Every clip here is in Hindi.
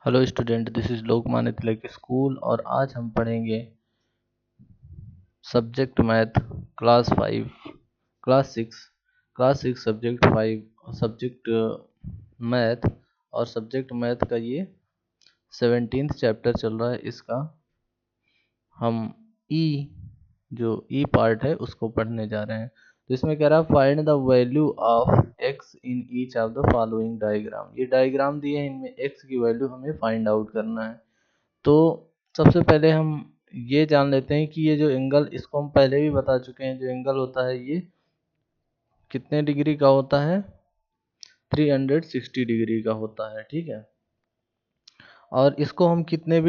Hello student, this is Lokmanya Tilak school और आज हम पढ़ेंगे subject math class six subject 5 subject math. और सब्जेक्ट मैथ का ये 17th चैप्टर चल रहा है। इसका हम ई जो ई पार्ट है उसको पढ़ने जा रहे हैं। तो इसमें कह रहा है find the value of x in each of the following diagram. ये डायग्राम दिए हैं, इनमें एक्स की वैल्यू हमें फाइंड आउट करना है। तो सबसे पहले हम ये जान लेते हैं कि ये जो एंगल, इसको हम पहले भी बता चुके हैं, जो एंगल होता है ये कितने डिग्री का होता है, 360 डिग्री का होता है। ठीक है, और इसको हम कितने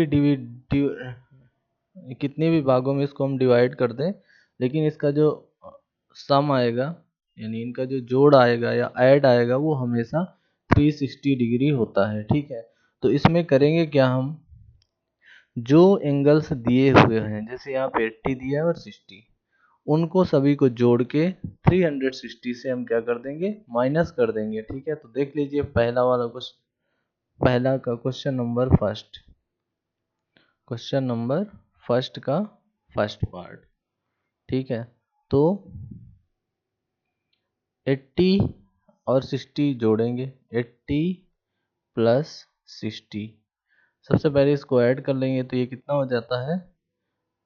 भी भागों में इसको हम डिवाइड कर दें, लेकिन इसका जो सम आएगा, यानी इनका जो जोड़ आएगा या ऐड आएगा, वो हमेशा 360 डिग्री होता है। ठीक है, तो इसमें करेंगे क्या, हम जो एंगल्स दिए हुए हैं, जैसे यहाँ पे 80 दिया है और 60, उनको सभी को जोड़ के 360 से हम क्या कर देंगे, माइनस कर देंगे। ठीक है, तो देख लीजिए पहला का क्वेश्चन नंबर फर्स्ट का फर्स्ट पार्ट। ठीक है, तो 80 और 60 जोड़ेंगे, 80 प्लस 60। सबसे पहले इसको ऐड कर लेंगे, तो ये कितना हो जाता है,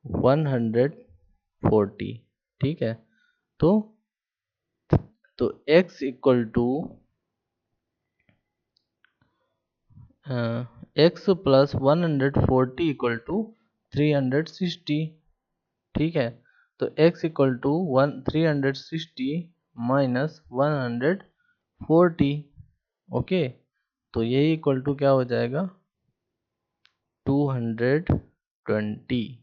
140। ठीक है, तो x equal to x plus 140 equal to 360। ठीक है, तो x equal to 360 minus 140। Okay, तो ये इक्वल टू क्या हो जाएगा, 220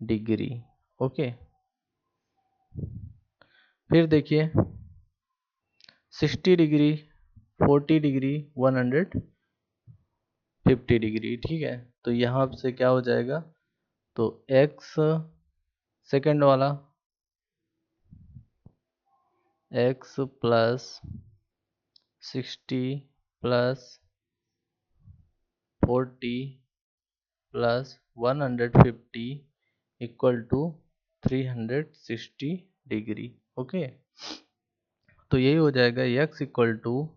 डिग्री। ओके, फिर देखिए 60 डिग्री, 40 डिग्री, 150 डिग्री। ठीक है, तो यहाँ से क्या हो जाएगा, तो x सेकेंड वाला, x plus 60 plus 40 plus 150 equal to 360 degree. Okay, तो यही हो जाएगा x इक्वल टू,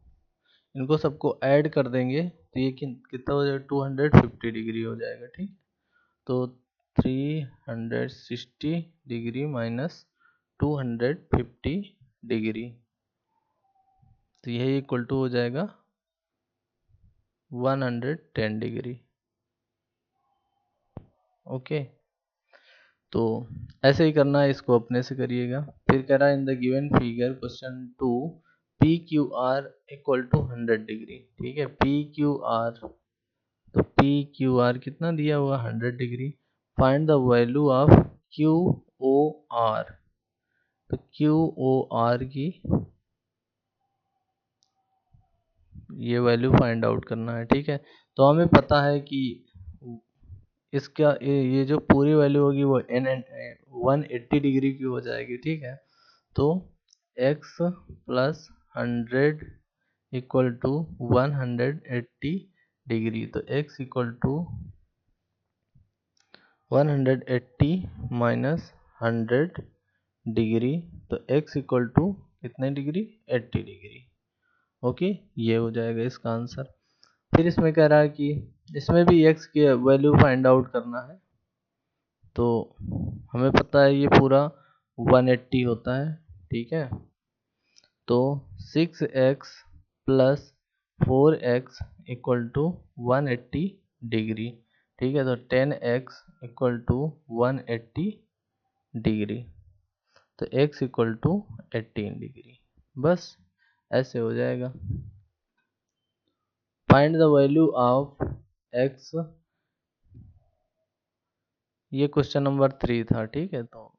इनको सबको ऐड कर देंगे तो ये कितना हो जाएगा, 250 डिग्री हो जाएगा। ठीक, तो 360 डिग्री माइनस 250 डिग्री, तो यही इक्वल टू हो जाएगा 110 डिग्री। ओके, तो ऐसे ही करना है, इसको अपने से करिएगा। फिर कह रहा है in the given figure question 2 P Q R equal to 100 degree. ठीक है, पी क्यू आर, तो पी क्यू आर कितना दिया हुआ, 100 degree. Find the value of Q O R, तो क्यू ओ आर की ये वैल्यू फाइंड आउट करना है। ठीक है, तो हमें पता है कि इसका ये जो पूरी वैल्यू होगी वो 180 डिग्री की हो जाएगी। ठीक है, तो x plus 100 equal to 180 degree, तो x equal to 180 minus 100 degree, तो x इक्वल टू कितने डिग्री, 80 डिग्री। ओके, ये हो जाएगा इसका आंसर। फिर इसमें कह रहा है कि इसमें भी x की वैल्यू फाइंड आउट करना है, तो हमें पता है ये पूरा 180 होता है। ठीक है, तो 6x plus 4x equal to 180 degree. ठीक है, तो 10x इक्वल टू 180 डिग्री, तो x इक्वल टू 18 डिग्री। बस ऐसे हो जाएगा। Find the value of x, ये क्वेश्चन नंबर 3 था। ठीक है, तो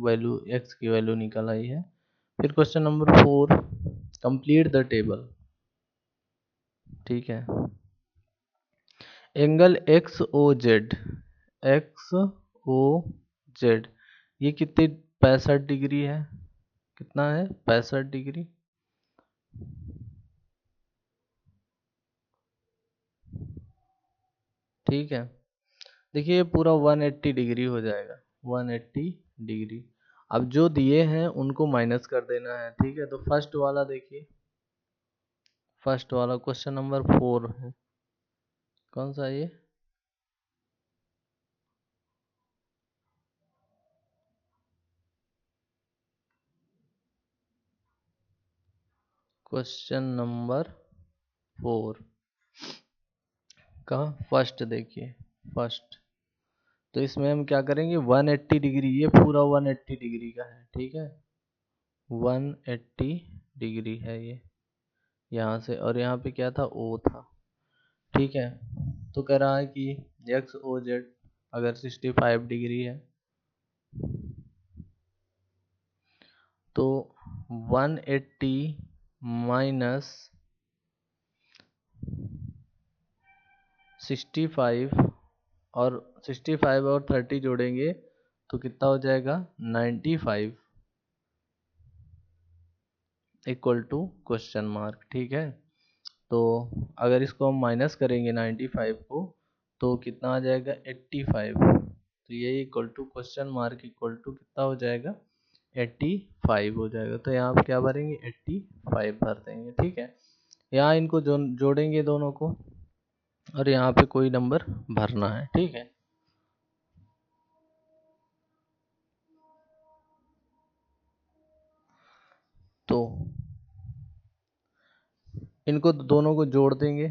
वैल्यू x की वैल्यू निकल आई है। फिर question number 4, complete the table. ठीक है, angle X O Z, X O Z ये कितनी 65 डिग्री है, कितना है, 65 डिग्री। ठीक है, देखिए ये पूरा 180 डिग्री हो जाएगा, 180 डिग्री। अब जो दिए हैं उनको माइनस कर देना है। ठीक है, तो फर्स्ट वाला देखिए, फर्स्ट वाला क्वेश्चन नंबर 4 है, कौन सा ये, क्वेश्चन नंबर 4 का फर्स्ट देखिए, फर्स्ट। तो इसमें हम क्या करेंगे, 180 डिग्री, ये पूरा 180 डिग्री का है। ठीक है, 180 डिग्री है ये यहाँ से, और यहाँ पे क्या था, ओ था। ठीक है, तो कह रहा है कि एक्स ओ जेड अगर 65 डिग्री है तो 180 माइनस 65, और 65 और 30 जोड़ेंगे तो कितना हो जाएगा, 95 इक्वल टू क्वेश्चन मार्क। ठीक है, तो अगर इसको हम माइनस करेंगे 95 को तो कितना आ जाएगा, 85। तो ये equal to question mark equal to कितना हो जाएगा, 85 हो जाएगा। तो यहाँ पे क्या भरेंगे, 85 भर देंगे। ठीक है, यहाँ इनको जोड़ेंगे दोनों को, और यहाँ पे कोई नंबर भरना है। ठीक है, तो इनको दोनों को जोड़ देंगे।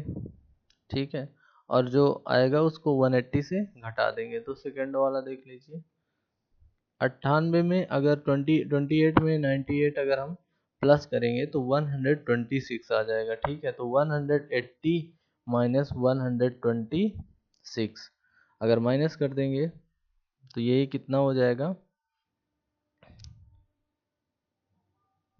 ठीक है, और जो आएगा उसको 180 से घटा देंगे। तो सेकंड वाला देख लीजिए, 98 में अगर 28 में 98 अगर हम प्लस करेंगे तो 126 आ जाएगा। ठीक है, तो 180 माइनस 126 अगर माइनस कर देंगे तो ये कितना हो जाएगा,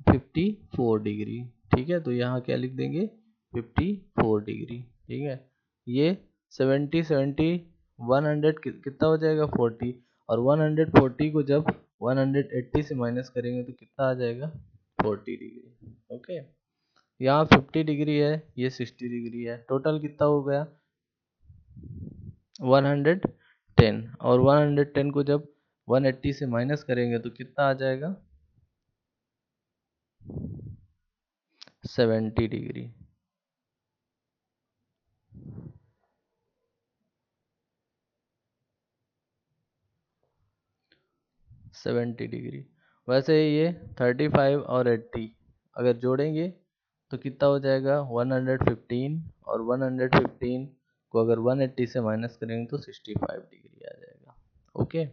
54 डिग्री। ठीक है, तो यहाँ क्या लिख देंगे, 54 डिग्री। ठीक है, ये 70 100 कितना हो जाएगा, 40, और 140 को जब 180 से माइनस करेंगे तो कितना आ जाएगा, 40 डिग्री। ओके, यहाँ 50 डिग्री है, ये 60 डिग्री है, टोटल कितना हो गया, 110, और 110 को जब 180 से माइनस करेंगे तो कितना आ जाएगा, 70 डिग्री। 70 डिग्री। वैसे ये 35 और 80 अगर जोड़ेंगे तो कितना हो जाएगा, 115, और 115 को अगर 180 से माइनस करेंगे तो 65 डिग्री आ जाएगा। ओके,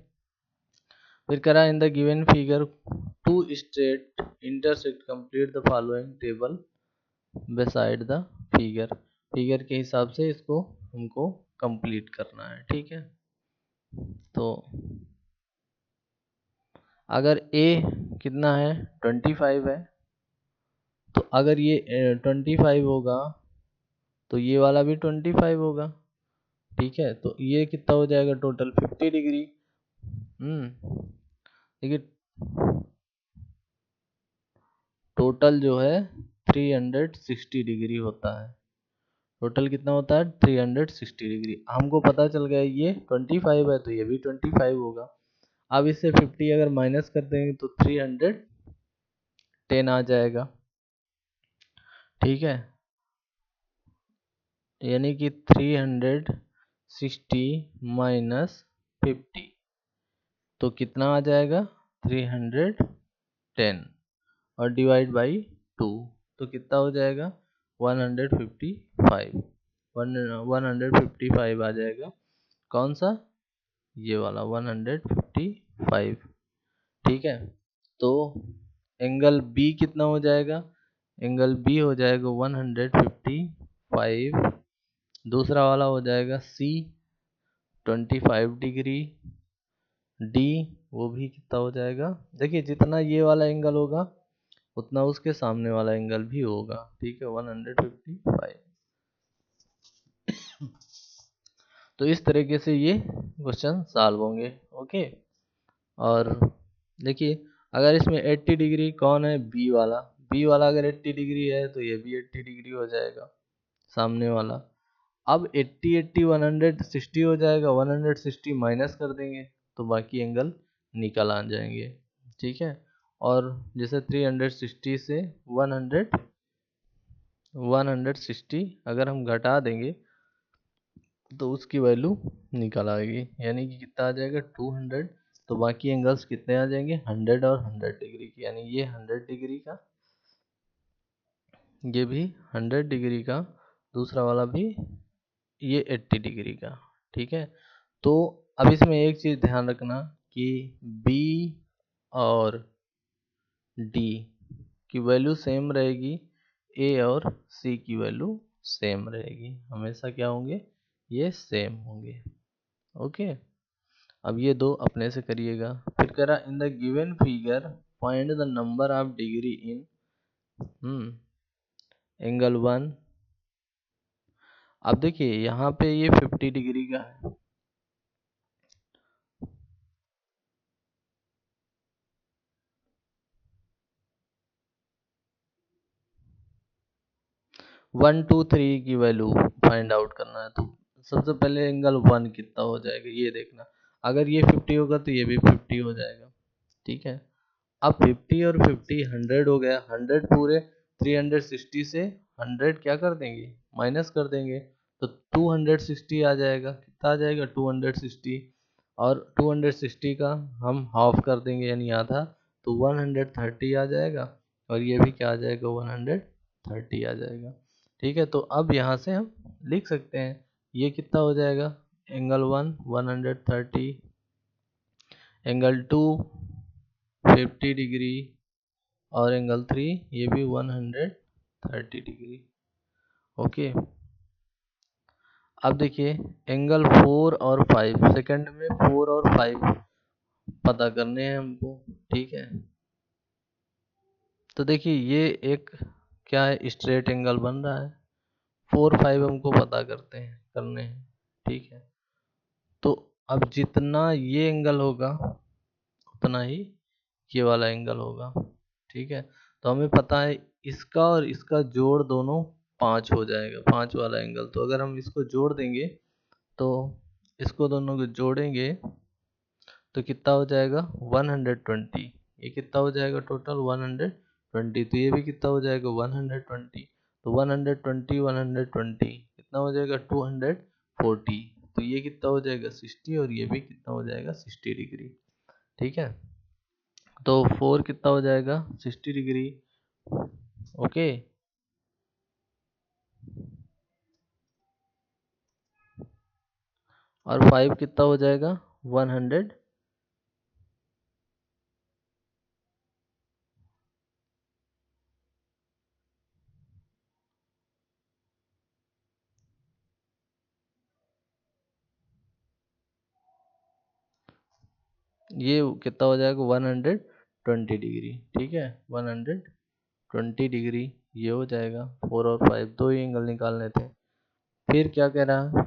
फिर करा, in the given figure two straight intersect, complete the following table beside the figure. Figure के हिसाब से इसको हमको कंप्लीट करना है। ठीक है, तो अगर a कितना है, 25 है, तो अगर ये 25 होगा तो ये वाला भी 25 होगा। ठीक है, तो ये कितना हो जाएगा, टोटल 50 डिग्री। देखिए टोटल जो है 360 डिग्री होता है, टोटल कितना होता है, 360 डिग्री। हमको पता चल गया ये 25 है तो ये भी 25 होगा। अब इससे 50 अगर माइनस कर देंगे तो 310 आ जाएगा। ठीक है, यानी कि 360 माइनस 50 तो कितना आ जाएगा, 310, और डिवाइड बाई 2 तो कितना हो जाएगा, 155, 155 आ जाएगा। कौन सा, ये वाला 155। ठीक है, तो एंगल बी कितना हो जाएगा, एंगल बी हो जाएगा 155, दूसरा वाला हो जाएगा सी 25 डिग्री, डी वो भी कितना हो जाएगा, देखिए जितना ये वाला एंगल होगा उतना उसके सामने वाला एंगल भी होगा। ठीक है, 155। तो इस तरीके से ये क्वेश्चन सॉल्व होंगे। ओके, और देखिए अगर इसमें 80 डिग्री कौन है, बी वाला, बी वाला अगर 80 डिग्री है तो ये भी 80 डिग्री हो जाएगा सामने वाला। अब 80 80 160 हो जाएगा, 160 माइनस कर देंगे तो बाकी एंगल निकल आ जाएंगे। ठीक है, और जैसे 360 से 160 अगर हम घटा देंगे तो उसकी वैल्यू निकल आएगी, यानी कि कितना आ जाएगा 200। तो बाकी एंगल्स कितने आ जाएंगे 100 और 100 डिग्री की, यानी ये 100 डिग्री का, ये भी 100 डिग्री का, दूसरा वाला भी ये 80 डिग्री का। ठीक है, तो अब इसमें एक चीज़ ध्यान रखना कि बी और डी की वैल्यू सेम रहेगी, ए और सी की वैल्यू सेम रहेगी, हमेशा क्या होंगे, ये सेम होंगे। ओके, अब ये दो अपने से करिएगा। फिर कह रहा इन the given figure find the number of degree in angle 1। अब देखिए यहाँ पे ये 50 डिग्री का है, 1 2 3 की वैल्यू फाइंड आउट करना है। तो सबसे पहले एंगल 1 कितना हो जाएगा ये देखना, अगर ये 50 होगा तो ये भी 50 हो जाएगा। ठीक है, अब 50 और 50 100 हो गया, 100 पूरे 360 से 100 क्या कर देंगे, माइनस कर देंगे, तो 260 आ जाएगा। कितना आ जाएगा 260, और 260 का हम हाफ कर देंगे यानी आधा, तो 130 आ जाएगा, और ये भी क्या आ जाएगा 130 आ जाएगा। ठीक है, तो अब यहाँ से हम लिख सकते हैं ये कितना हो जाएगा, एंगल 1 130, एंगल 2 50 डिग्री, और एंगल 3 ये भी 130 डिग्री। ओके, अब देखिए एंगल 4 और 5, सेकंड में 4 और 5 पता करने हैं हमको। ठीक है, तो देखिए ये एक क्या है, स्ट्रेट एंगल बन रहा है, 4 5 हमको पता करने हैं। ठीक है, तो अब जितना ये एंगल होगा उतना ही ये वाला एंगल होगा। ठीक है, तो हमें पता है इसका और इसका जोड़ दोनों 5 हो जाएगा, 5 वाला एंगल। तो अगर हम इसको जोड़ देंगे, तो इसको दोनों को जोड़ेंगे तो कितना हो जाएगा 120, ये कितना हो जाएगा टोटल 120, तो ये भी कितना हो जाएगा 120, तो 120 120 कितना हो जाएगा 240, तो ये कितना हो जाएगा 60, और ये भी कितना हो जाएगा 60 डिग्री। ठीक है, तो 4 कितना हो जाएगा 60 डिग्री। ओके, और 5 कितना हो जाएगा 100। ये कितना हो जाएगा 120 डिग्री। ठीक है, 120 डिग्री ये हो जाएगा। 4 और 5 दो ही एंगल निकालने थे। फिर क्या कह रहा,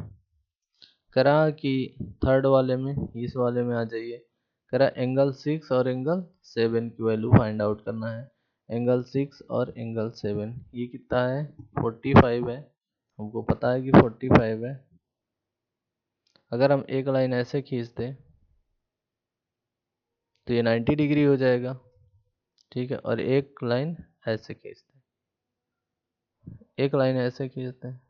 कह रहा कि थर्ड वाले में, इस वाले में आ जाइए। कह रहा एंगल 6 और एंगल 7 की वैल्यू फाइंड आउट करना है। एंगल 6 और एंगल 7 ये कितना है 45 है, हमको पता है कि 45 है। अगर हम एक लाइन ऐसे खींच दें तो ये 90 डिग्री हो जाएगा। ठीक है, और एक लाइन ऐसे खींचते हैं, एक लाइन ऐसे खींचते हैं।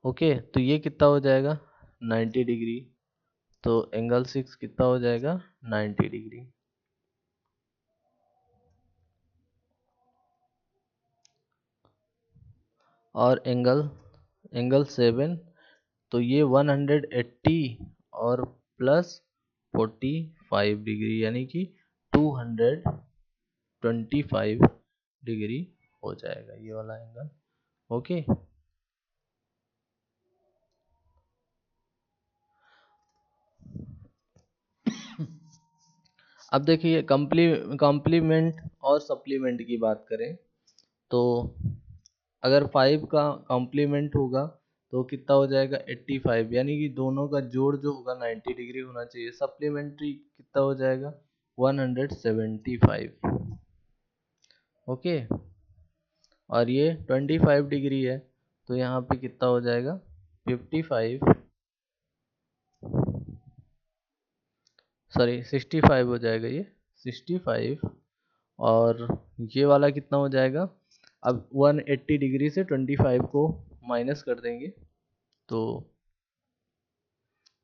ओके, तो ये कितना हो जाएगा 90 डिग्री, तो एंगल 6 कितना हो जाएगा 90 डिग्री। और एंगल एंगल 7, तो ये 180 और प्लस 45 डिग्री, यानी कि 225 डिग्री हो जाएगा ये वाला एंगल। ओके, अब देखिए कॉम्प्लीमेंट और सप्लीमेंट की बात करें, तो अगर 5 का कॉम्प्लीमेंट होगा तो कितना हो जाएगा 85, यानी कि दोनों का जोड़ जो होगा 90 डिग्री होना चाहिए। सप्लीमेंट्री कितना हो जाएगा 175। ओके, और ये 25 डिग्री है, तो यहाँ पे कितना हो जाएगा 65 हो जाएगा, ये 65। और ये वाला कितना हो जाएगा, अब 180 डिग्री से 25 को माइनस कर देंगे तो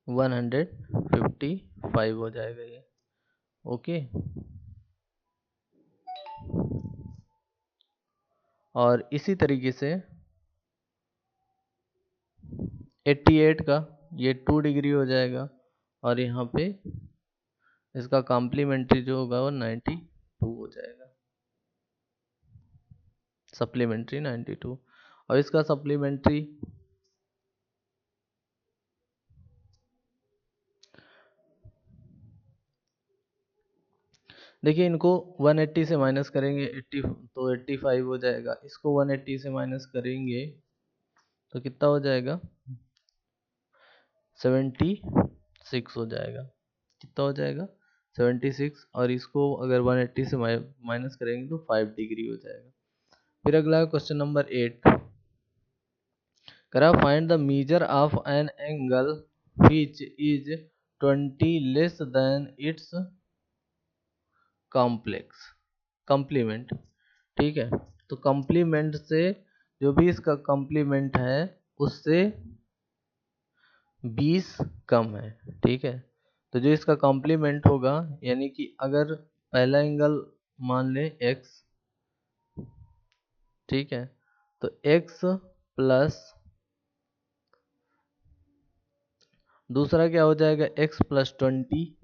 155 हो जाएगा ये। ओके, और इसी तरीके से 88 का ये 2 डिग्री हो जाएगा, और यहाँ पे इसका कॉम्प्लीमेंट्री जो होगा वो 92 हो जाएगा, सप्लीमेंट्री 92। और इसका सप्लीमेंट्री देखिए, इनको 180 से माइनस करेंगे 80 तो 85 हो जाएगा, इसको 180 से माइनस करेंगे तो कितना हो जाएगा 76 हो जाएगा। कितना हो जाएगा 76, और इसको अगर 180 से माइनस करेंगे तो 5 डिग्री हो जाएगा। फिर अगला क्वेश्चन नंबर 8, करा find the measure of an angle which is 20 less than its complement. ठीक है, तो कॉम्प्लीमेंट से जो भी इसका कॉम्प्लीमेंट है उससे 20 कम है। ठीक है, तो जो इसका कॉम्प्लीमेंट होगा, यानी कि अगर पहला एंगल मान ले x, ठीक है, तो x प्लस दूसरा क्या हो जाएगा x प्लस 20।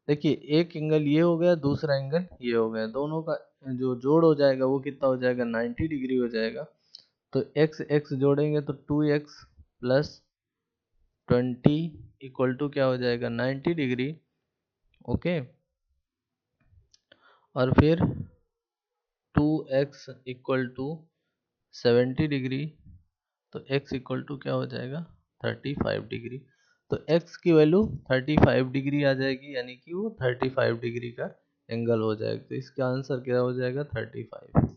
देखिए, एक एंगल ये हो गया, दूसरा एंगल ये हो गया, दोनों का जो जोड़ हो जाएगा वो कितना हो जाएगा 90 डिग्री हो जाएगा। तो x x जोड़ेंगे तो 2x प्लस 20 इक्वल टू क्या हो जाएगा 90 डिग्री। ओके, और फिर 2x इक्वल टू 70 डिग्री, तो x इक्वल टू क्या हो जाएगा 35 डिग्री। तो x की वैल्यू 35 डिग्री आ जाएगी, यानी कि वो 35 डिग्री का एंगल हो जाएगा। तो इसका आंसर क्या हो जाएगा 35।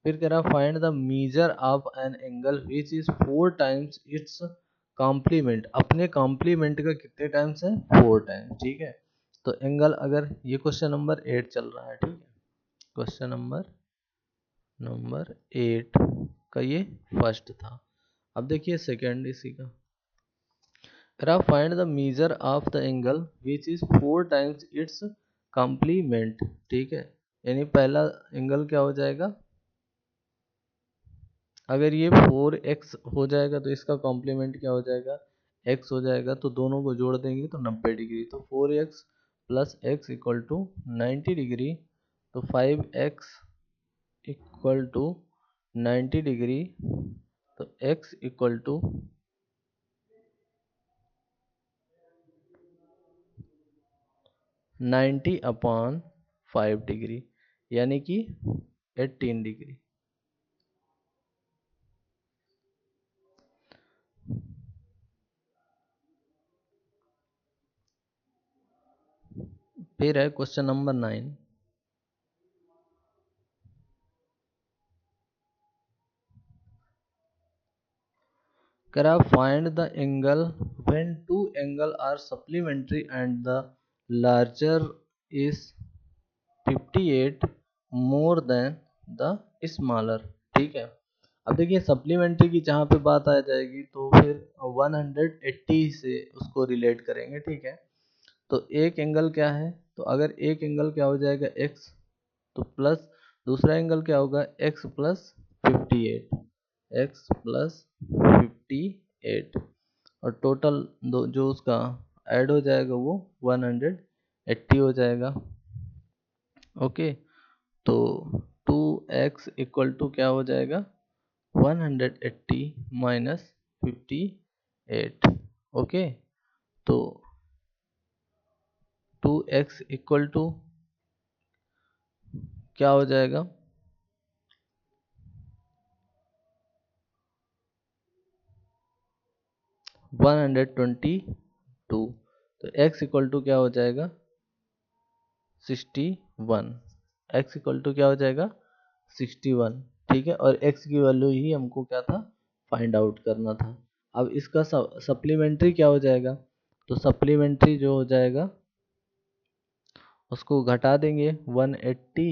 फिर कह रहा find the measure of an angle which is 4 times its complement. अपने कॉम्प्लीमेंट का कितने टाइम्स है 4 टाइम्स। ठीक है, तो एंगल, अगर ये क्वेश्चन नंबर 8 चल रहा है, ठीक है, क्वेश्चन नंबर 8 का ये फर्स्ट था। अब देखिए सेकंड इसी का, करा find the measure of the angle which is 4 times its complement. ठीक है, यानी पहला एंगल क्या हो जाएगा, अगर ये 4x हो जाएगा तो इसका कॉम्प्लीमेंट क्या हो जाएगा x हो जाएगा, तो दोनों को जोड़ देंगे तो 90 डिग्री। तो 4x plus x equal to 90 degree, तो 5x इक्वल टू 90 डिग्री, तो x इक्वल टू 90/5 डिग्री, यानी कि 18 डिग्री। फिर है क्वेश्चन नंबर 9, करा find the angle when two angle are supplementary and the larger is 58 more than the smaller। ठीक है, अब देखिए सप्लीमेंट्री की जहाँ पे बात आ जाएगी तो फिर 180 से उसको रिलेट करेंगे। ठीक है, तो एक एंगल क्या है, तो अगर एक एंगल क्या हो जाएगा x, तो प्लस दूसरा एंगल क्या होगा x प्लस 58, x प्लस 58, और टोटल जो उसका ऐड हो जाएगा वो 180 हो जाएगा। ओके, तो 2x इक्वल टू क्या हो जाएगा 180 माइनस 58। ओके, तो 2x इक्वल टू क्या हो जाएगा 122, तो x इक्वल टू क्या हो जाएगा 61, x इक्वल टू क्या हो जाएगा 61। ठीक है, और x की वैल्यू ही हमको क्या था फाइंड आउट करना था। अब इसका सप्लीमेंट्री क्या हो जाएगा, तो सप्लीमेंट्री जो हो जाएगा उसको घटा देंगे, 180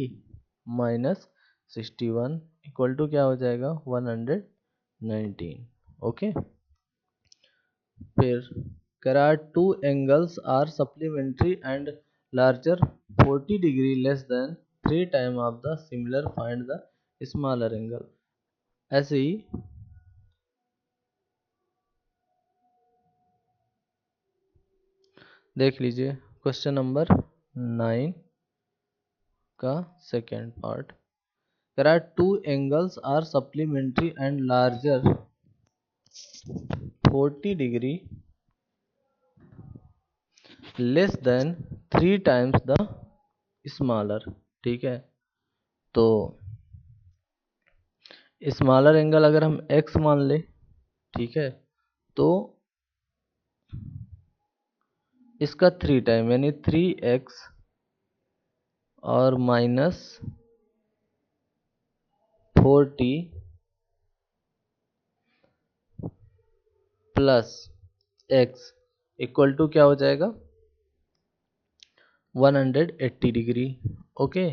माइनस 61 इक्वल टू क्या हो जाएगा 119। ओके, फिर there are two angles are supplementary and larger 40 degree less than 3 time of the similar, find the smaller angle। ऐसे ही देख लीजिए क्वेश्चन नंबर 9 का second part. there are two angles are supplementary and larger 40 degree less than 3 times the smaller। ठीक है, तो स्मॉलर एंगल अगर हम x मान ले, ठीक है, तो इसका 3 टाइम यानी 3x और minus 40 plus x equal to क्या हो जाएगा 180 डिग्री। ओके,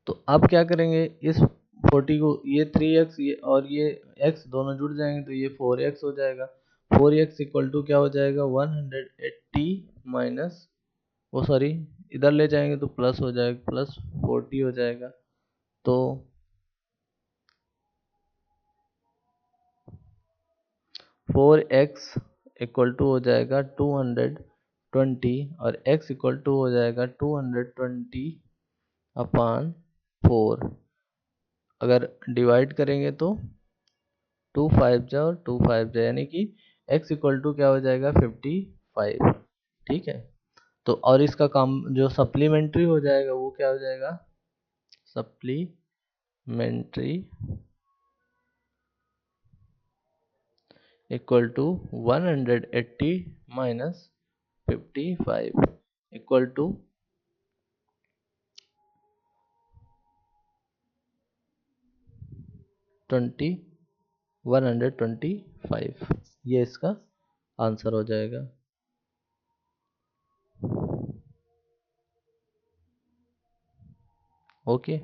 तो अब क्या करेंगे, इस 40 को, ये 3x ये और ये x दोनों जुड़ जाएंगे तो ये 4x हो जाएगा। 4x इक्वल टू क्या हो जाएगा 180 माइनस, वो सॉरी इधर ले जाएंगे तो प्लस हो जाएगा, प्लस 40 हो जाएगा। तो 4x इक्वल टू हो जाएगा 220 और x इक्वल टू हो जाएगा 220 अपान 4। अगर डिवाइड करेंगे तो 2 5 जा और 2 5 जा, यानी कि x इक्वल टू क्या हो जाएगा 55। ठीक है, तो और इसका काम जो सप्लीमेंट्री हो जाएगा वो क्या हो जाएगा, supplementary equal to 180 minus 55 equal to 125। ये इसका आंसर हो जाएगा। ओके।